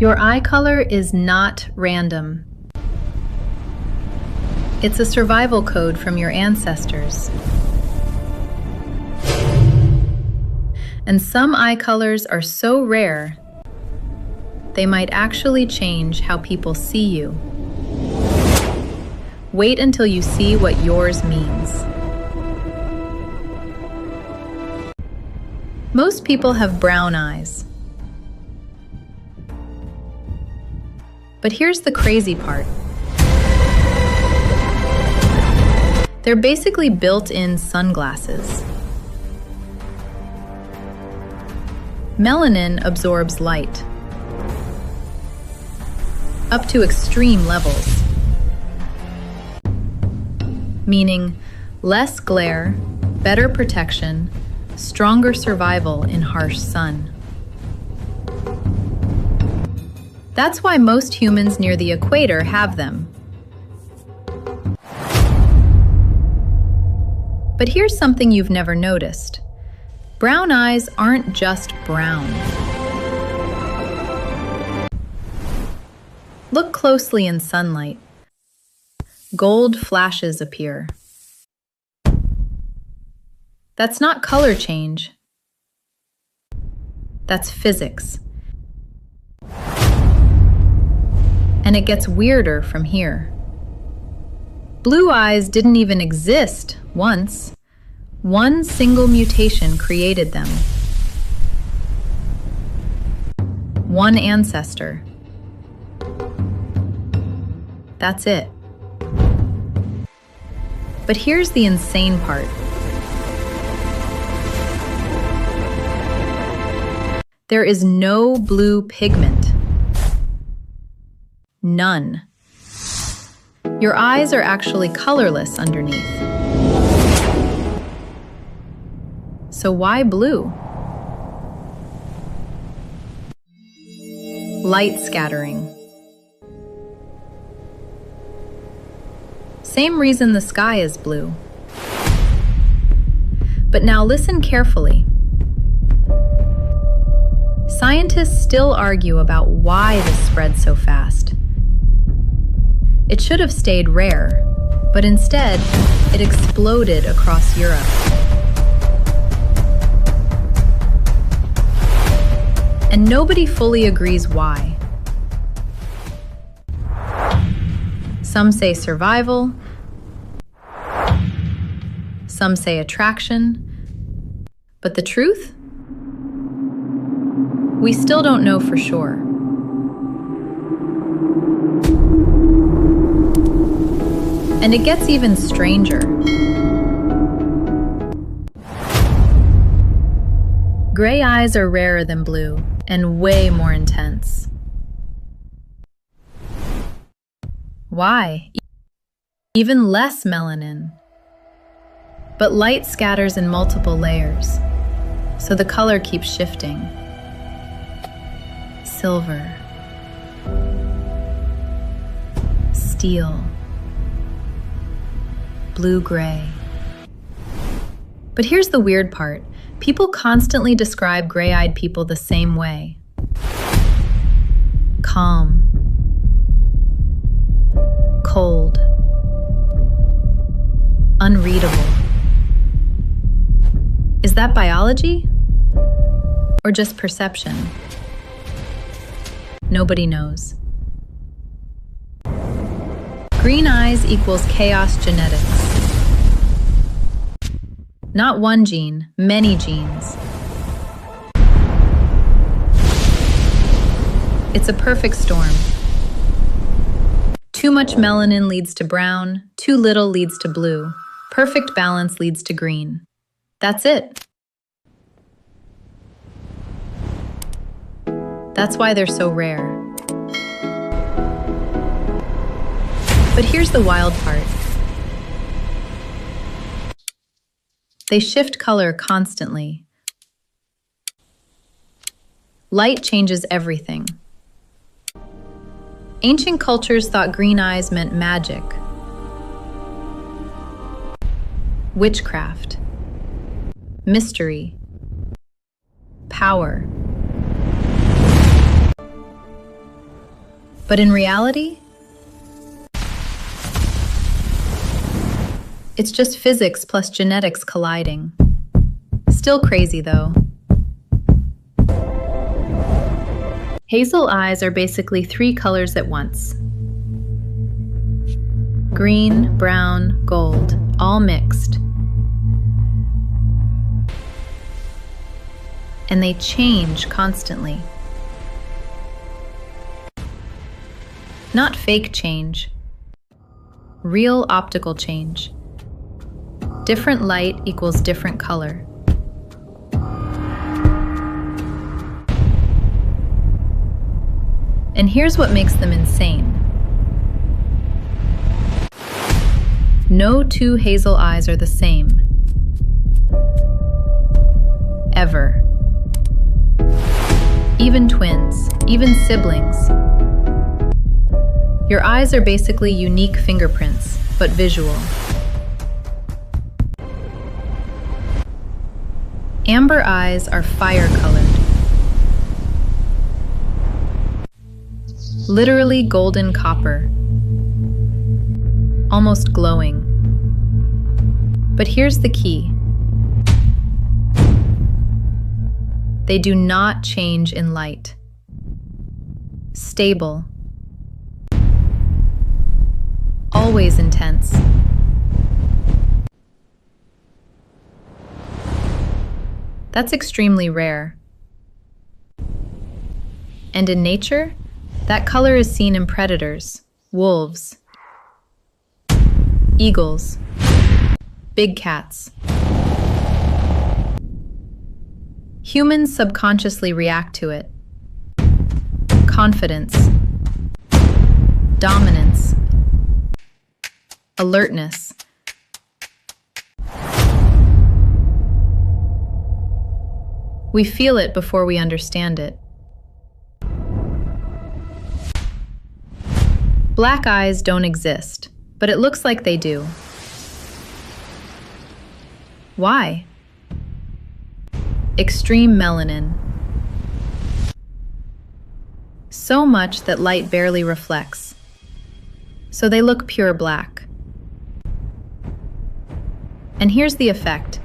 Your eye color is not random. It's a survival code from your ancestors. And some eye colors are so rare, they might actually change how people see you. Wait until you see what yours means. Most people have brown eyes. But here's the crazy part. They're basically built-in sunglasses. Melanin absorbs light, up to extreme levels, meaning less glare, better protection, stronger survival in harsh sun. That's why most humans near the equator have them. But here's something you've never noticed. Brown eyes aren't just brown. Look closely in sunlight. Gold flashes appear. That's not color change. That's physics. And it gets weirder from here. Blue eyes didn't even exist once. One single mutation created them. One ancestor. That's it. But here's the insane part. There is no blue pigment. None. Your eyes are actually colorless underneath. So why blue? Light scattering. Same reason the sky is blue. But now listen carefully. Scientists still argue about why this spread so fast. It should have stayed rare, but instead, it exploded across Europe. And nobody fully agrees why. Some say survival, some say attraction, but the truth? We still don't know for sure. And it gets even stranger. Gray eyes are rarer than blue and way more intense. Why? Even less melanin. But light scatters in multiple layers, so the color keeps shifting. Silver, steel, blue-gray. But here's the weird part. People constantly describe gray-eyed people the same way. Calm, cold, unreadable. Is that biology? Or just perception? Nobody knows. Green eyes equals chaos genetics. Not one gene, many genes. It's a perfect storm. Too much melanin leads to brown, too little leads to blue. Perfect balance leads to green. That's it. That's why they're so rare. But here's the wild part. They shift color constantly. Light changes everything. Ancient cultures thought green eyes meant magic, witchcraft, mystery, power. But in reality, it's just physics plus genetics colliding. Still crazy, though. Hazel eyes are basically 3 colors at once. Green, brown, gold, all mixed. And they change constantly. Not fake change, real optical change. Different light equals different color. And here's what makes them insane. No 2 hazel eyes are the same. Ever. Even twins, even siblings. Your eyes are basically unique fingerprints, but visual. Amber eyes are fire-colored. Literally golden copper. Almost glowing. But here's the key. They do not change in light. Stable. Always intense. That's extremely rare. And in nature, that color is seen in predators, wolves, eagles, big cats. Humans subconsciously react to it. Confidence, dominance, alertness. We feel it before we understand it. Black eyes don't exist, but it looks like they do. Why? Extreme melanin. So much that light barely reflects. So they look pure black. And here's the effect.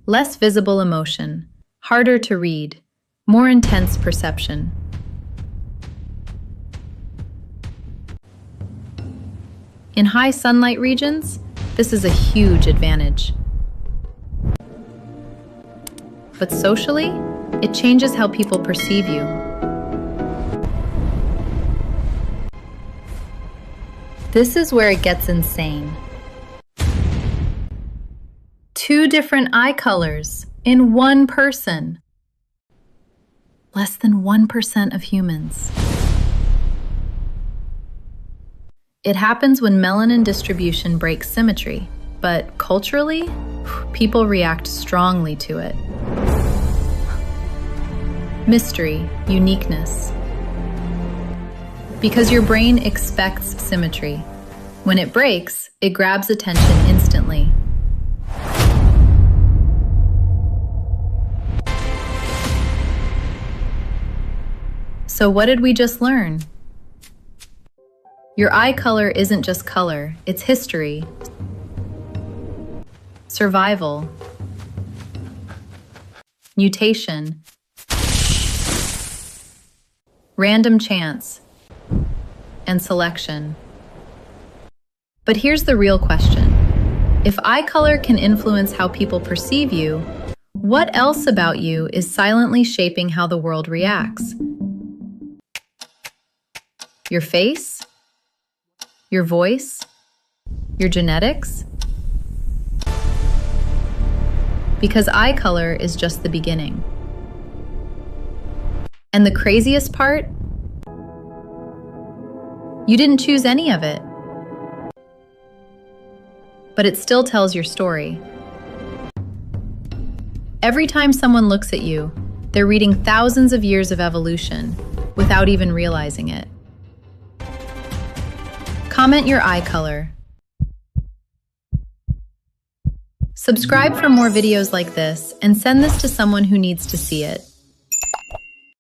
Less visible emotion, harder to read, more intense perception. In high sunlight regions, this is a huge advantage. But socially, it changes how people perceive you. This is where it gets insane. 2 different eye colors in one person. Less than 1% of humans. It happens when melanin distribution breaks symmetry, but culturally, people react strongly to it. Mystery, uniqueness. Because your brain expects symmetry. When it breaks, it grabs attention instantly. So what did we just learn? Your eye color isn't just color, it's history, survival, mutation, random chance, and selection. But here's the real question. If eye color can influence how people perceive you, what else about you is silently shaping how the world reacts? Your face? Your voice? Your genetics? Because eye color is just the beginning. And the craziest part? You didn't choose any of it. But it still tells your story. Every time someone looks at you, they're reading thousands of years of evolution without even realizing it. Comment your eye color. Subscribe for more videos like this and send this to someone who needs to see it.